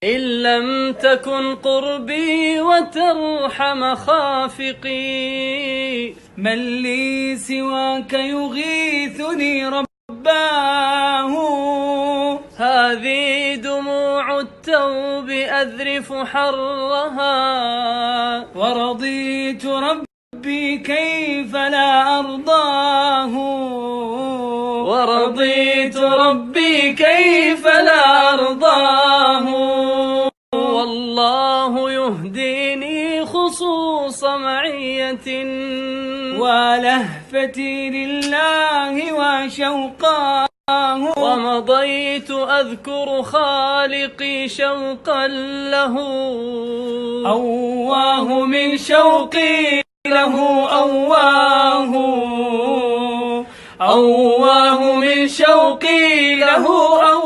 إن لم تكن قربي وترحم خافقي، من لي سواك يغيثني رباه. هذه دموع التوب أذرف حرها، ورضيت ربي كيف لا أرضاه. ورضيت ربي كيف لا أرضاه. والله يهديني خصوص معية، ولهفتي لله وشوقاه. ومضيت أذكر خالقي شوقا له، أواه من شوقي له أواه. أواه من شوقي له أواه.